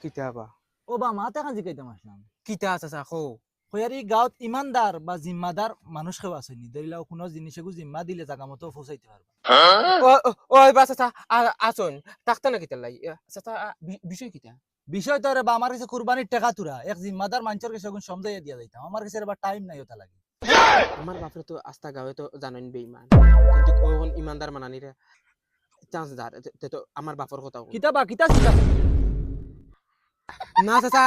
কিতাবা ও বা মাতে কাজি কইতাম আসলাম কিতা চাচা কো কয়ারি গাঁৱত ইমানদার বা জিম্মাদার মানুষ কেউ আসেনি ধরিলাও কোনো জিনিসেগু জিম্মা দিলে জাগা মতো পৌঁছাইতে পারবা ওই বা চাচা আসুন তাকতা না কিতা লাই চাচা বিষয় কিতা বিষয় তো রে বা আমার কাছে কুরবানির টাকা তুরা এক জিম্মাদার মানুষের কাছে এখন সমঝাইয়া দিয়া যাইতাম আমার কাছে এবার টাইম নাই ওটা লাগে আমার বাপরে তো আস্তা গাঁৱে তো জানেন বেঈমান কিন্তু কোন ইমানদার মানানিরে চান্স দার তো আমার বাপর কথা কিতা বা কিতা চিতা না চাচা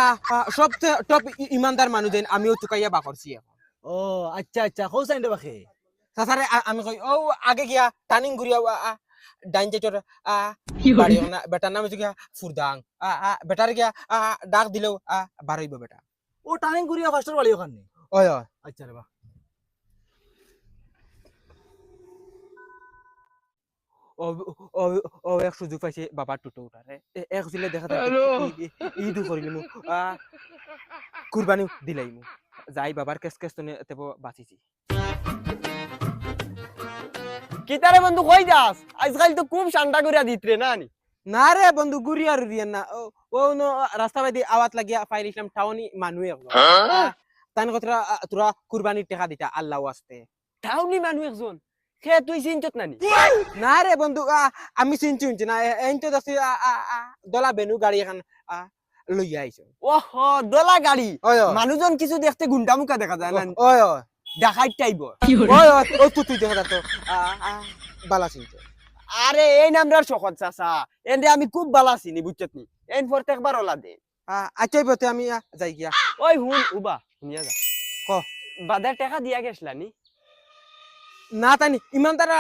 সব টপ ইমানদার মানুষ দেন আমিও চুকাইয়া বা করছি এখন ও আচ্ছা আচ্ছা কৌ চাইন্ডে বাখে চাচারে আমি কই ও আগে গিয়া টার্নিং ঘুরিয়া ডাইন চেটর বাড়ি না বেটার নাম হচ্ছে গিয়া ফুরদাং বেটার গিয়া ডাক দিলেও বাড়াইব বেটা ও টাইম করিয়া ফার্স্টর বাড়ি ওখানে ওই ওই আচ্ছা রে বা ও ও ও এক সুযোগ পাইছে বাবা টুটো উঠারে এক ছিলে দেখা যায় ঈদ করিলিমু কুরবানি দিলাইমু যাই বাবার কেস কেস তনে তেব বাঁচিছি কিতারে বন্ধু কই যাস আজকাল তো খুব ঠান্ডা করিয়া দিতরে না নি না রে বন্ধু গুরিয়া রুরিয়া না ও নো রাস্তা বাইদি আওয়াত লাগিয়া ফাইল ইসলাম টাউনি মানুষ একজন তান কথা তোরা কুরবানির টাকা দিতা আল্লাহ ওয়াস্তে টাউনি মানুষ একজন সে তুই চিন্তিত নানি না রে বন্ধু আমি চিনছি না এনতো দাসি দলা বেনু গাড়ি এখন লইয়া আইছো ওহ দলা গাড়ি ওই মানুষজন কিছু দেখতে গুন্ডা মুখা দেখা যায় না ওই ওই দেখাই টাইব ওই ওই তুই দেখা তো বালা চিনছে আরে এই নামটার শখত চাচা এনে আমি খুব বালা চিনি বুঝছত নি এন প্রত্যেকবার ওলা দে আচ্ছাই বতে আমি যাই গিয়া ওই হুন উবা শুনিয়া যা ক বাজার টাকা দিয়া গেছলা নি না তানি ইমান তারা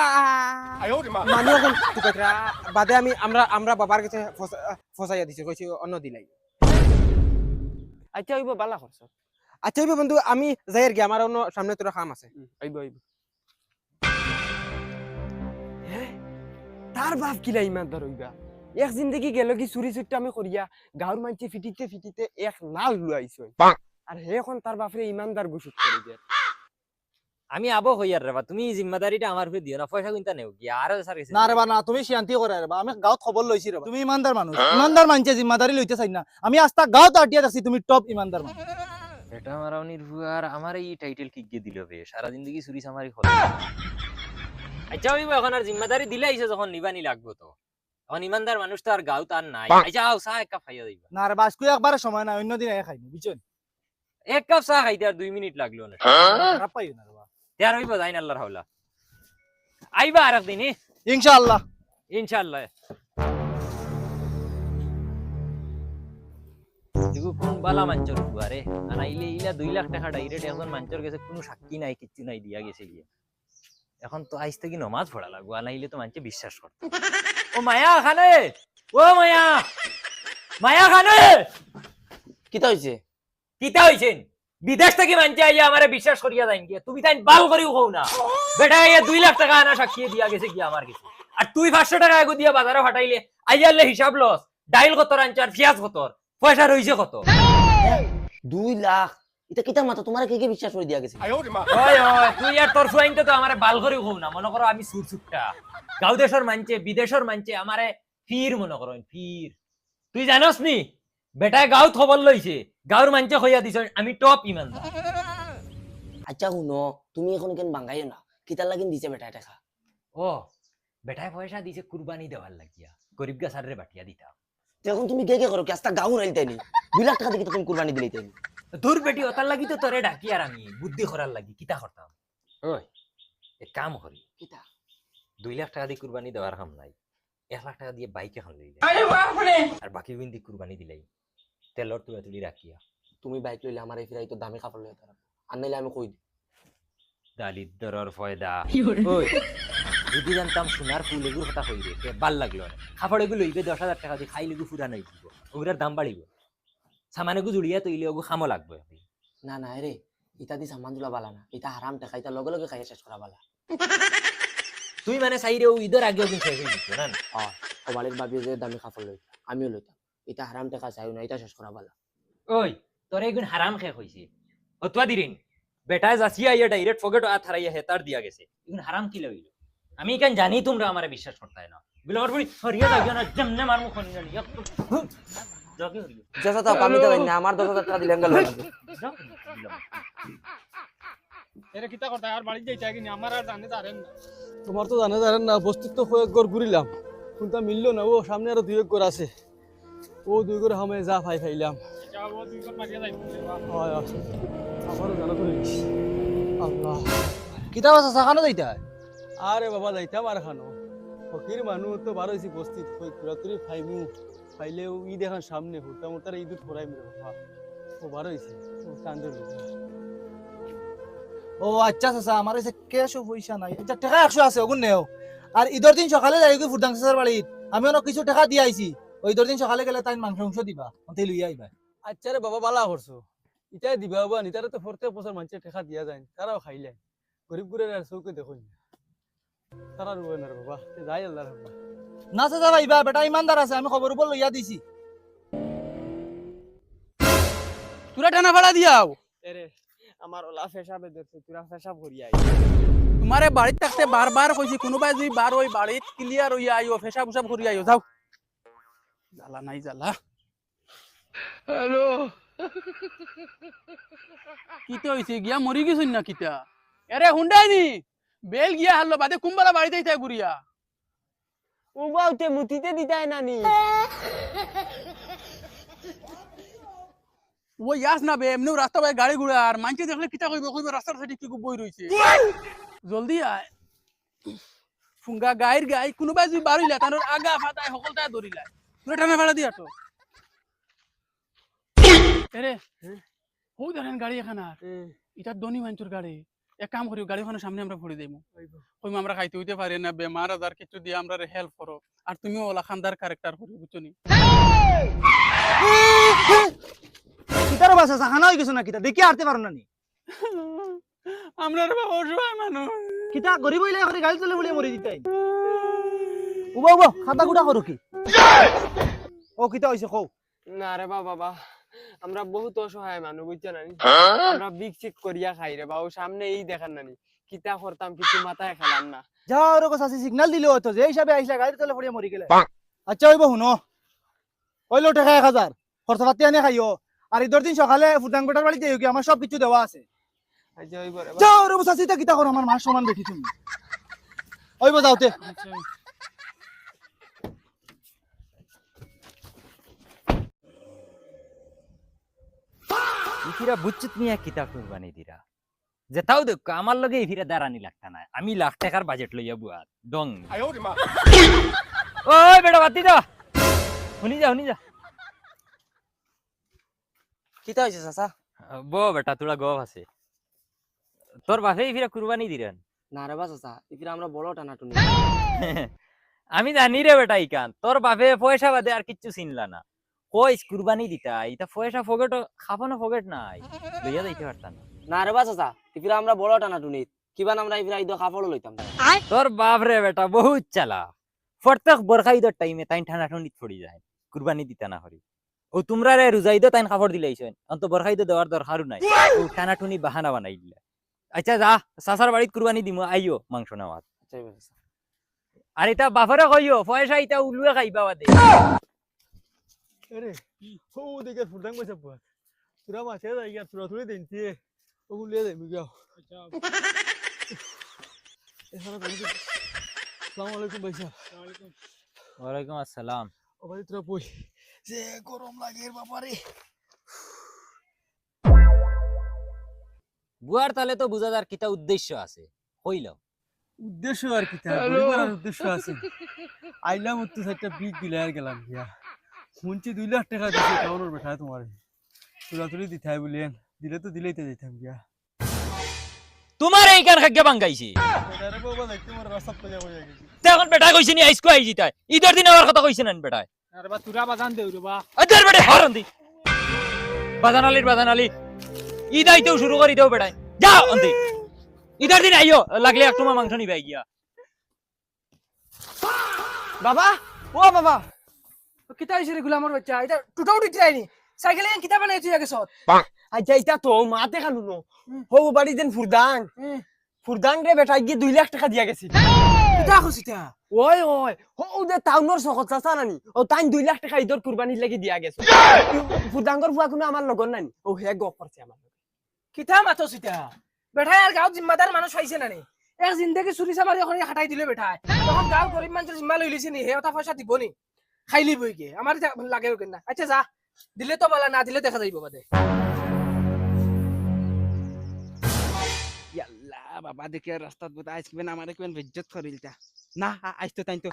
মানুষ এখন টুকাইরা বাদে আমি আমরা বাবার কাছে ফসাইয়া দিছি কইছি অন্য দিলাই আচ্ছা ওইব বালা করছ আচ্ছা বন্ধু আমি যাই আর কি আমার অন্য সামনে তোরা কাম আছে আইব আইব তার বাপ কিলা ইমানদার হইবা এক জিন্দগি গেল কি চুরি চুরটা আমি করিয়া গাঁর মানছি ফিটিতে ফিটিতে এক নাল লুয়াইছ আর হে এখন তার বাপরে ইমানদার গুসুত করে দিয়ে আমি আবো হইয়ার রে বা তুমি জিম্মাদারিটা আমার উপরে দিও না পয়সা কিনতা নেও কি আর স্যার না রে বা না তুমি শান্তি করে রে বা আমি গাঁৱত খবর লইছি রে বা তুমি ইমানদার মানুষ ইমানদার মানছে জিম্মাদারি লইতে চাই না আমি আস্তা গাঁৱত আটিয়া আছি তুমি টপ ইমানদার মানুষ এটা মারাউনির হুয়ার আমার এই টাইটেল কি গিয়ে দিল বে সারা জিন্দগি চুরি সামারি খোলা আচ্ছা আমি এখন আর জিম্মাদারি দিলে আইছে যখন নিবানি লাগবো তো এখন ইমানদার মানুষ তো আর গাঁৱত আর নাই আচ্ছা আও চা এক কাপ খাইয়া দিবা না রে বা আজকে একবারে সময় না অন্য দিন খাইনি বুঝছেন এক কাপ চা খাইতে আর 2 মিনিট লাগলো না খারাপ পাইও না রে বা তেয়ার হইব যাইন আল্লাহর হাওলা আইবা আর একদিন ইনশাআল্লাহ ইনশাআল্লাহ দেখো কোন বালা মাঞ্চর হুয়ারে আনাইলে ইলা 2 লাখ টাকা ডাইরেক্ট এখন মাঞ্চর গেছে কোনো সাক্ষী নাই কিচ্ছু নাই দিয়া গেছে গিয়ে এখন তো আইজ থেকে নামাজ পড়া লাগবো আনাইলে তো মানছে বিশ্বাস করতে ও মায়া খানে ও মায়া মায়া খানে কিতা হইছে কিতা হইছেন বিদেশ থেকে মানছে আইয়া আমারে বিশ্বাস করিয়া যাইন গিয়া তুমি তাই বাল করিও কও না বেটা আইয়া 2 লাখ টাকা আনা সাক্ষী দিয়া গেছে কি আমার কাছে আর তুই 500 টাকা আগো দিয়া বাজারে ফাটাইলে আইয়ালে হিসাব লস ডাইল কত রাঞ্চার পেঁয়াজ কত পয়সা রইছে কত 2 লাখ এটা কিতা মাথা তোমার কে কে বিশ্বাস করে দিয়া গেছে ওই ওই তুই আর তোর ফুয়াইনতে তো আমারে বাল করিও কও না মনে করো আমি সুরসুটটা গাঁও দেশের মানছে বিদেশের মানছে আমারে ফির মনে করো ফির তুই জানোস নি বেটায় গাঁও খবর লইছে গাঁওর মানছে হইয়া দিছ আমি টপ ইমানদার আচ্ছা শুনো তুমি এখন কেন বাঙ্গাইও না কিতা লাগিন দিছে বেটা টাকা ও বেটায় পয়সা দিছে কুরবানি দেওয়ার লাগিয়া গরিব গা সারে বাটিয়া দিতা তো এখন তুমি কে করো কি আস্তা গাও রাইতাই নি 2 লাখ টাকা দিয়ে তুমি কুরবানি দিলেইতাই নি দূর বেটি ওতার লাগি তো তোরে ডাকি আর আমি বুদ্ধি করার লাগি কিতা করতাম ওই এক কাম করি কিতা 2 লাখ টাকা দিয়ে কুরবানি দেওয়ার কাম নাই 1 লাখ টাকা দিয়ে বাইক এখন লইলে আর বাকি বিন্দি কুরবানি দিলাই তেলর তুলি রাখিয়া তুমি বাইক লইলে আমার এই ফিরাই তো দামি কাপড় লইতা আর নাইলে আমি কই দি দালিদ্দরর ফয়দা ওই যদি জানতাম সোনার ফুল এগুলোর কথা কই রে ভাল লাগলো না কাপড় এগুলো লইবে 10,000 টাকা দিয়ে খাইলে ফুরান হয়ে যাব ওগুলার দাম বাড়িব সামানে গু জুড়িয়া তৈলে ওগু খামো লাগবে না না রে ইতা দি সামান দুলা বালা না এটা হারাম টাকা এটা লগে লগে খাইয়া শেষ করা বালা তুই মানে চাইরে ও ঈদের আগে দিন শেষ হয়ে দিত না কবালের বাবিয়ে যে দামি কাপড় লইতা আমিও লইতাম এটা হারাম টাকা চাইও না এটা শেষ করা বালা ওই তোর এগুন হারাম খেয়ে হইছে অতবা দিরিন বেটায় যাচিয়া ইয়া ডাইরেক্ট ফকেট আথারাইয়া হেতার দিয়া গেছে এগুন হারাম কি লইলো আমি কেন জানি তোমরা আমারে বিশ্বাস করতে না বিলর পড়ি সরিয়া যাও না জমনে মারমু কোন জানি চাচা তো আমি তো জানি না আমার 10,000 টাকা দিলেন গেল এরে কিতা করতে আর বাড়ি যাইতা কিনি আমার আর জানে জানেন না তোমার তো জানা জানেন না বস্তুত তো কয়েক ঘর ঘুরিলাম কোনটা মিললো না ও সামনে আরো 2 ঘর আছে ও 2 ঘর হামে যা ফাইলাম যাবো দুই কোন মারিয়া যাইতে হয় আমারও জানা তো লিখছি আল্লাহ কিতা বাসা সাখানো যাইতা আরে বাবা যাইতাম আর খানো ফকির মানুষ তো বার হইছি বস্তিত কই পুরাতুরি ফাইমু ফাইলেও ই দেখান সামনে হুটা মোটার ঈদুত ফরাইম রে বাবা ও বার হইছি ও কান্দর ও আচ্ছা চাচা আমার কাছে ক্যাশও পয়সা নাই আচ্ছা টাকা 100 আছে ওগুন নেও আর ঈদের দিন সকালে যাই কি ফুরদাং চাচার বাড়িত আমি অনেক কিছু টাকা দিয়ে আইছি ওই ঈদের দিন সকালে গেলে তাই মাংস দিবা অন্তে লইয়া আইবা আচ্ছা রে বাবা বালা করছো ইটাই দিবা বাবা নিতারে তো প্রত্যেক বছর মানুষের টাকা দিয়া যায় তারাও খাইলে গরিব গুড়ের আর চৌকে দেখুন তারা রুবে না রে বাবা যাই আল্লাহ রাখবা না চাচা ভাইবা বেটা ইমানদার আছে আমি খবর উপর লইয়া দিছি তোরা টানা ভাড়া দিয়াও এরে আমার ওলা ফেসাবে দেখছে তোরা ফেসাব করি আই তোমারে বাড়িতে থাকতে বারবার কইছি কোনোবাই যদি বার ওই বাড়িত ক্লিয়ার হইয়া আইও ফেসা ফুসাব করি আইও যাও জ্বালা নাই জ্বালা হ্যালো কিতে হইছে গিয়া মরি গেছুন না কিতা এরে হুন্ডাই নি বেল গিয়া হারলো বাদে কুম্বালা বাড়িতেই তাই ঘুরিয়া উবাউতে মুতিতে দিতাই নানি ও ইয়াস না বে এমনি রাস্তা বাই গাড়ি ঘুরে আর মানছে দেখলে কিতা কইবে কইবে রাস্তার সাইডে কি বই রইছে জলদি আয় ফুঙ্গা গাইর গাই কোনোবাই যদি বাড়িলা তানোর আগা ফাটাই সকলটাই ধরিলা তোরা টানা ভাড়া দিয়া তো এরে ও দেখেন গাড়ি এখানে আর এটা ধনী মানুষের গাড়ি এক কাম করি গাড়িখানের সামনে আমরা ভরে দেবো কইম আমরা খাইতে হইতে পারি না বেমার আজার কিছু দিয়ে আমরা হেল্প করো আর তুমিও ওলা খানদার ক্যারেক্টার করি বুঝছো নি কিতার বাসা সাখানো হই গেছ না কিতা দেখি আরতে পারো না নি আমরা রে বাবা অসহায় মানুষ কিতা গরিব হইলে এখন গাড়ি চলে বলে মরে দিতাই উবা উবা খাতা গুড়া করো কি ও কিতা হইছে কও না রে বাবা আমরা বহুত অসহায় মানুষ বুঝছো নানি আমরা বিক চিক করিয়া খাই রে বাবু সামনে এই দেখান নানি কিতা করতাম কিছু মাথায় খেলাম না যাও রে কসাসি সিগন্যাল দিলো তো যে হিসাবে আইসলা গাড়ি চলে পড়ে মরি গেলে আচ্ছা হইব হুনো হইলো টাকা 1000 খরচা পাতি আনে খাইও আর ঈদের দিন সকালে ফুটাঙ্গটার বাড়ি যাইও কি আমার সব কিছু দেওয়া আছে আচ্ছা হইব রে যাও রে কসাসি তা কিতা করো আমার মা সমান বেঠি তুমি হইব যাওতে ইফিরা বুঝছিত মিয়া কিতা কুরবানি দিরা যে তাও দেখ আমার লগে ইফিরা দাঁড়ানি লাগতা না আমি লাখ টাকার বাজেট লইয়া বুয়া ডং ওই বেটা বাতি দা শুনি যা কিতা হইছে চাচা বো বেটা তোরা গপ আছে তোর বাপে ইফিরা কুরবানি দিরেন না রে বা চাচা ইফিরা আমরা বড় টানা টুনি আমি জানি রে বেটা ইকান তোর বাপে পয়সা বাদে আর কিচ্ছু চিনলা না কইস কুরবানি দিতা এটা পয়সা ফগেট খাবানো ফগেট নাই লইয়া যাইতে পারতাম না না রে বা চাচা ইফিরা আমরা বড় টানা টুনি কিবান আমরা ইফিরা ঈদ কাপড় লইতাম তোর বাপ রে বেটা বহুত চালা প্রত্যেক বরখা ঈদের টাইমে তাই ঠান্ডা ঠান্ডিত পড়ি যায় কুরবানি দিতা না হরি ও তোমরা রে রোজা ঈদে তাই কাপড় দিলাইছেন অন্ত বরখা ঈদে দেওয়ার দরকারও নাই ও টানা টুনি বাহানা বানাই দিলা আচ্ছা যা চাচার বাড়িত কুরবানি দিমু আইও মাংস নেওয়াত আচ্ছা হইব চাচা আর এটা বাপরে কইও পয়সা এটা উলুয়ে খাইবা বাদে আরে ও দেখে ফুটাং বসে পুয়া তোরা মাছে যাই গিয়া তোরা থুড়ি দিনছি ওগুলো লিয়ে যাই মিগাও আসসালামু আলাইকুম ভাইসা ওয়ালাইকুম আসসালাম ও ভাই তোরা বই যে গরম লাগে বাবারে বুয়ার তালে তো বুঝা যার কিতা উদ্দেশ্য আছে কইল উদ্দেশ্য আর কি তা গরিবের উদ্দেশ্য আছে আইলাম উত্তর সাইডটা বিগ দিলে আর গেলাম গিয়া শুনছি 2 লাখ টাকা দিছে টাউনের বেটা তোমার তোরা তুলি দিতাই বলেন দিলে তো দিলেই তো যাইতাম গিয়া তোমার এইখান খাগ্য বাঙ্গাইছি আরে বাবা যাই তোমার রাস্তা পয়সা হয়ে গেছে এখন বেটা কইছি নি আইসকো আই জিতাই ঈদের দিন আমার কথা কইছেন না বেটা আরে বা তুরা বাজান দেউ রে বা আদার বেটা হরন দি বাজান আলী ঈদ আইতেও শুরু করি দেও বেটা যা অন্তি ঈদের দিন আইও লাগলে এক তোমার মাংস নিবাই গিয়া বাবা ও বাবা কিতা হইছে রে গুলামর বাচ্চা এটা টুটাও দিতাইনি সাইকেলে কিতা বানাই তুই আগে সত আচ্ছা এটা তো মাতে খালু নো হো বাড়ি দেন ফুরদাং রে বেটা গিয়ে 2 লাখ টাকা দিয়া গেছি কিতা খুশিতা ওই ওই ও দে টাউনৰ চকত চাচা নানি ও তাই 2 লাখ টাকা ঈদৰ কুরবানির লাগি দিয়া গেছে ফুদাঙ্গর ফুয়া কোনো আমার লগন নানি ও হে গপ করছে আমার কিতা মাতো সিতা বেটা আর গাঁও জিম্মাদার মানুষ পাইছে না নি এক জিন্দেগি চুরি চামারি এখন হাঁটাই দিলে বেটা তখন গাঁও গরিব মানুষের জিম্মা লই লিছি নি হে ওটা পয়সা দিব নি খাইলি বই গে আমার লাগে না আচ্ছা যা দিলে তো বলা না দিলে দেখা যাইব বাদে ইয়াল্লা বাবা দেখে রাস্তাত বোধ আইস কিবেন আমারে কিবেন বেজ্জত করিলতা না আইস তো তাই তো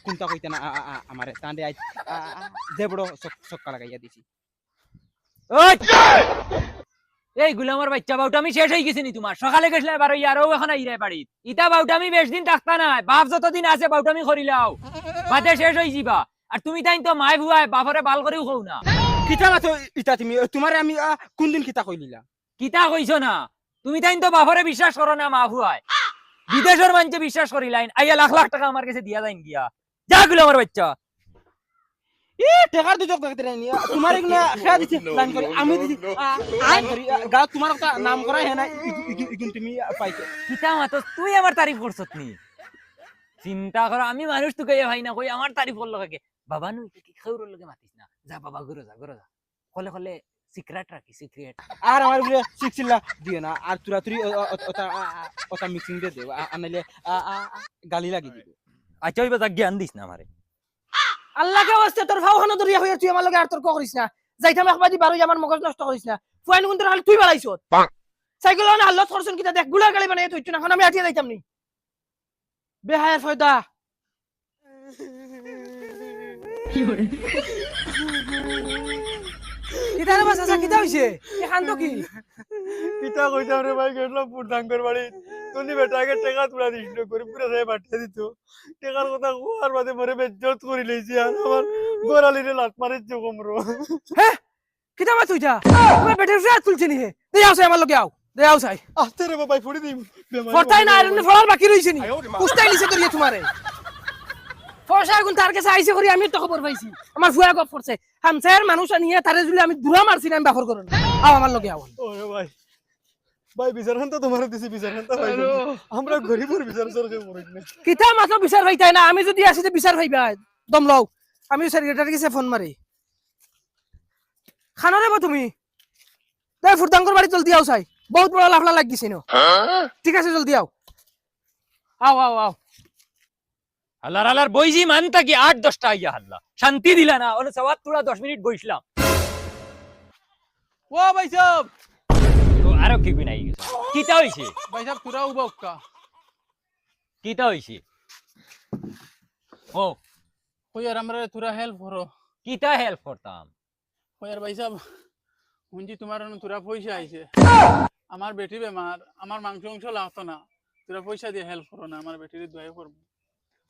কোনটা কইতা না আমারে তান্ডে আইস যে বড় সক্কা লাগাইয়া দিছি ওই এই গুলামর বাচ্চা বাউটামি শেষ হয়ে গেছে নি তোমার সকালে গেছলে এবার ইয়ারও এখন আইরে বাড়িত ইটা বাউটামি বেশ দিন থাকতা না বাপ যতদিন আছে বাউটামি করিলাও বাদে শেষ হই যাবা আর তুমি তাই তো মাই ভুয়াই বাপরে বাল করেও খাও না কিতা মাতো ইটা তুমি তোমারে আমি কোন দিন কিতা কইলিলা কিতা কইছো না তুমি তাই তো বাপরে বিশ্বাস করো না মা ভুয়াই বিদেশের মানুষে বিশ্বাস করিলাইন আইয়া লাখ লাখ টাকা আমার কাছে দিয়া যাইন গিয়া যা গুলামর বাচ্চা টেকার দুজক দেখতে রাইনি তোমার এগুলা খেয়া দিছি লাইন করে আমি দিছি লাইন করি গা তোমার একটা নাম করা হে না ইগুন তুমি পাইছো কিতা মাতো তুই আমার তারিফ করছত নি চিন্তা করো আমি মানুষ তোকে ভাই না কই আমার তারিফ করলো কাকে বাবা নু কি খাউর লগে মাতিস না যা বাবা ঘরে যা কলে কলে সিক্রেট রাখি সিক্রেট আর আমার বলে শিখছিলা দিও না আর তুরা তুরি ওটা মিক্সিং দে দেব আনাইলে গালি লাগি দিব আচ্ছা ওই বাজা জ্ঞান দিস না আমারে আল্লাহকে ওয়াস্তে তোর ভাওখানা দরিয়া হইয়া তুই আমার লগে আর তর্ক করিস না যাইতাম একবাদি বারোই আমার মগজ নষ্ট করিস না ফুয়াইন গুন তোর খালি তুই বাড়াইছ সাইকেল না আল্লাহ করছন কিতা দেখ গুলা গালি বানাই তুই না এখন আমি আটিয়া যাইতাম নি বেহায়ার ফয়দা কিতা রে বাসা কিতা হইছে এখান তো কি কিতা কইতাম রে ভাই গেলাম পুরদাঙ্গর বাড়ি তুমি বেটাকে টাকা তুলা দিস না করে পুরো রে পাঠিয়ে দিত টাকার কথা আর বাদে মরে বেজ্জত করে লইছি আর আমার গোরালিরে লাত মারিছ কমরো হ্যাঁ কিতা মা তুই যা তুমি বেটে ফিয়া তুলছি নি হে দে আও সাই আমার লগে আও দে আও সাই আস্তে রে বাবা ফুড়ি দিম ফটাই না আরে ফলার বাকি রইছে নি কুস্তাই লিছে করিয়ে তোমারে ফসা গুন তার কাছে আইছে করি আমি তো খবর পাইছি আমার ফুয়া গপ করছে হামসায়ের মানুষ আনিয়ে তারে যদি আমি দুরা মারছি না আমি বাফর করব আও আমার লগে আও ওরে ভাই ভাই বিচারখান তো তোমার দিছি বিচারখান তো ভাই আমরা গরিবের বিচার সরকার মরে না কিতা মাত্র বিচার হইতাই না আমি যদি আসি বিচার হইবা দম লও আমি সেক্রেটারি কাছে ফোন মারি খানা রেবো তুমি দে ফুরদাঙ্গর বাড়ি জলদি আও সাই বহুত বড় লাফলা লাগ গিছে নো ঠিক আছে জলদি আও আও আও আও আল্লাহর বইজি মানতা কি 8-10টা আইয়া হাল্লা শান্তি দিলা না ওনে সওয়াত তুলা 10 মিনিট বইছিলাম ও ভাই সাহেব তো আরো কি বিনাই গেছে কিতা হইছে ভাই সাহেব তুরা উবা উক্কা কিতা হইছে ও কই আর আমরা তুরা হেল্প করো কিতা হেল্প করতাম কই আর ভাই সাহেব হুনজি তোমার তুরা পয়সা আইছে আমার বেটি বেমার আমার মাংস লাগতো না তুরা পয়সা দিয়ে হেল্প করো না আমার বেটির দয়া করব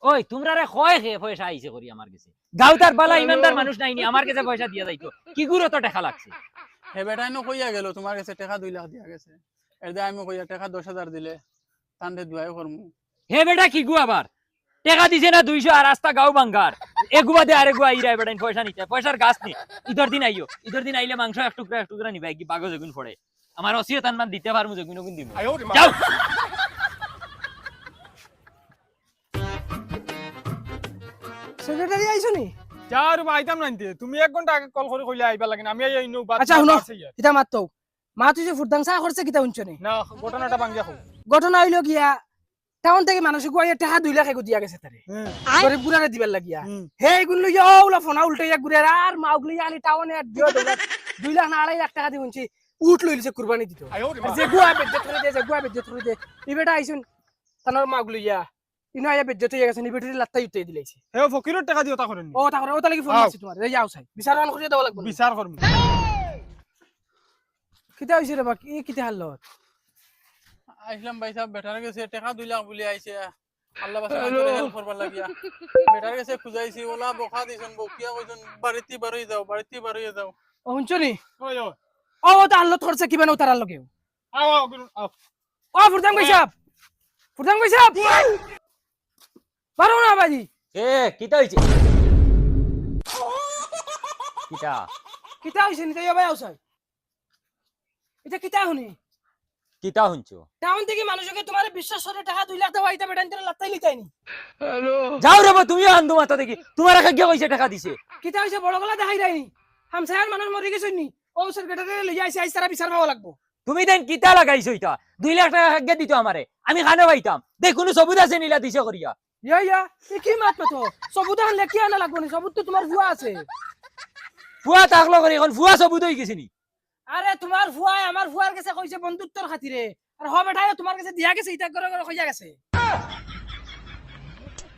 ওই তোমরা রে কয় হে পয়সা আইছে করি আমার কাছে গাউতার বালা ইমানদার মানুষ নাইনি আমার কাছে পয়সা দিয়া যাইতো কি গুরো তো টাকা লাগছে হে বেটাই নো কইয়া গেল তোমার কাছে টাকা 2 লাখ দিয়া গেছে এর দে আমি কইয়া টাকা 10,000 দিলে তান্ডে দয়া করমু হে বেটা কি গু আবার টাকা দিছে না 200 আর রাস্তা গাও বাঙ্গার এগুয়া দে আরেগুয়া ইরা বেটাইন পয়সা নিতে পয়সার গাছ নি ইদর দিন আইলে মাংস এক টুকরা নিবা কি বাগো যেগুন পড়ে আমার ওসিয়ত আনমান দিতে পারমু যেগুন গুন দিব যাও সেক্রেটারি আইছো নি যার আইতাম নাইতে তুমি 1 ঘন্টা আগে কল করে কইলে আইবা লাগে না আমি আইনো বাদ আচ্ছা শুনো কিতা মাত তো মা তুই যে ফুরদাং চা করছে কিতা শুনছ নি না ঘটনাটা ভাঙ্গিয়া কও ঘটনা হইলো গিয়া টাউন থেকে মানুষ গুয়াইয়া টাকা 2 লাখ এগো দিয়া গেছে তারে গরিব গুড়ারে দিবার লাগিয়া হে গুন লইয়া ওলা ফোনা উল্টাইয়া গুড়ার আর মা উগলি আলি টাউনে আর দিও 2 লাখ না 2.5 লাখ টাকা দি শুনছি উঠ লইছে কুরবানি দিত যে গুয়া বেজ্জত করে দে ই বেটা আইছুন তানোর মা উগলিয়া ইনো আয়া বেজ্জত হইয়া গেছে নি বেটির লাত্তাই উঠাই দিলাইছে হে ফকিরের টাকা দিও তা করেন ও তা করে ও তালি ফোন মারছি তোমার এই যাও চাই বিচার অন করিয়া দেওয়া লাগবে বিচার করব কিতা হইছে রে বা কি কিতা হাল আইলাম ভাই সাহেব বেটার কাছে টাকা 2 লাখ বলি আইছে আল্লাহ বাসা হেল্প করবার লাগিয়া বেটার কাছে খুঁজাইছি ওলা বকা দিছন বকিয়া কইছন বাড়িতে বাড়ি যাও ও শুনছ নি ওই ও ও তা আল্লাহ করছে কি বানো তার লগে আও ও ফুরদাং ভাই সাহেব পারো না বাজি এ কিতা হইছে কিতা কিতা হইছে নি তাই ভাই আউসাই এটা কিতা হনি কিতা শুনছো টাউন থেকে মানুষকে তোমার বিশ্বাস করে টাকা 2 লাখ দেওয়া এটা বেটান তোরা লাত্তাই লিতাইনি যাও রে বা, তুমিও আন্দু মাথা দেখি তোমার কাকে কইছে টাকা দিছে কিতা হইছে বড় গলা দেখাই যায়নি হামসায়ার মানুষ মরে গেছই নি ও সেক্রেটারি লই যাইছে আইছ তারা বিচার পাওয়া লাগবো তুমি দেন কিতা লাগাইছো এটা 2 লাখ টাকা কাকে দিত আমারে আমি খানে পাইতাম দেখ কোনো সবুত আছে নিলা দিছে করিয়া ইয়া এ কি মাত তো সবুত আনলে কি আনা লাগবো নি সবুত তো তোমার ভুয়া আছে ফুয়া থাকলো করে এখন ফুয়া সবুত হয়ে গেছে নি আরে তোমার ভুয়াই আমার ভুয়ার কাছে কইছে বন্ধুত্বর খাতিরে আর হ বেটাই তোমার কাছে দিয়া গেছে ইটা করে করে কইয়া গেছে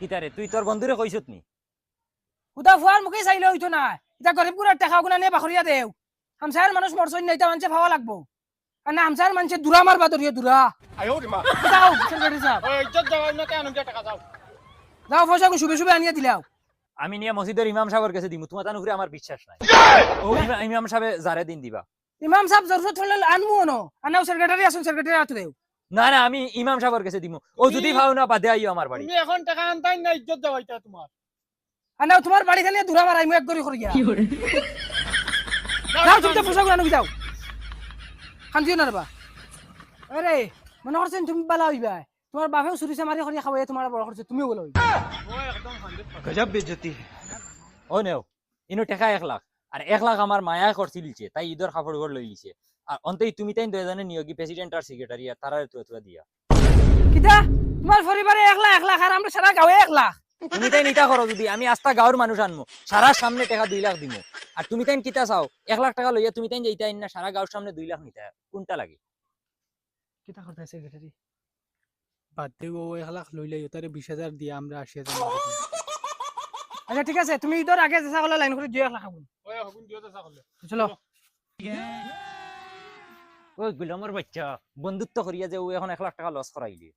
কিতা রে তুই তোর বন্ধুরে কইছত নি হুদা ভুয়ার মুখে চাইলে হইতো না এটা গরিব গুড়ার টাকা গুনা নিয়ে বাখরিয়া দেও হামসায়ার মানুষ মরছই না এটা মানুষে ভাবা লাগবো আর না হামসায়ার মানুষে দুরা মারবা দরিয়া দুরা যাও সেক্রেটারি সাহেব ইজ্জত যাওয়াই না কেন টাকা যাও যাও পয়সা শুবে শুবে আনিয়া দিলাও আমি নিয়ে মসজিদের ইমাম সাহেবের কাছে দিমু তোমার তানুরে আমার বিশ্বাস নাই ও ইমাম সাহেব যারে দিন দিবা ইমাম সাহেব জরুরত হলে আনমু ন আনাও সেক্রেটারি আসুন সেক্রেটারি আতো দেও না না আমি ইমাম সাহেবের কাছে দিমু ও যদি ভাও না বাদে আইও আমার বাড়ি তুমি এখন টাকা আনতাই না ইজ্জত যাওয়াইতা তোমার আনাও তোমার বাড়ি খালি দুরা মারাই মু এক গরি করিয়া যাও তুমি তো পয়সা গুলা নবি যাও খান্দিও না রেবা আরে মনে করছেন তুমি বালা হইবা তোমার বাপেও চুরিছে মারি করিয়া খাওয়াই তোমার বড় করছে তুমিও বলো ও নেও ইনো টাকা 1 লাখ আর 1 লাখ আমার মায়া করছিলছে তাই ঈদের কাপড় ঘর লই লিছে আর অন্তই তুমি তাই দুজনে নিয়োগী প্রেসিডেন্ট আর সেক্রেটারি আর তারা তো দিয়া কিতা তোমার পরিবারে 1 লাখ আর আমরা সারা গাঁয়ে 1 লাখ তুমি তাই নিতা করো যদি আমি আস্তা গাঁর মানুষ আনমু সারা সামনে টাকা 2 লাখ দিমু আর তুমি তাই কিতা চাও 1 লাখ টাকা লইয়া তুমি তাই যাইতা না সারা গাঁর সামনে 2 লাখ নিতা কোনটা লাগে কিতা করতে সেক্রেটারি বাদ দেও 1 লাখ লইলাই তারে 20000 দিয়া আমরা 80000 আচ্ছা ঠিক আছে তুমি ঈদের আগে চেষ্টা করলে লাইন করে 2 লাখ খাবো ওই হগুন দিও তো সকলে চলো ওই গুলামর বাচ্চা বন্ধুত্ব করিয়া যে ও এখন 1 লাখ টাকা লস করাইলি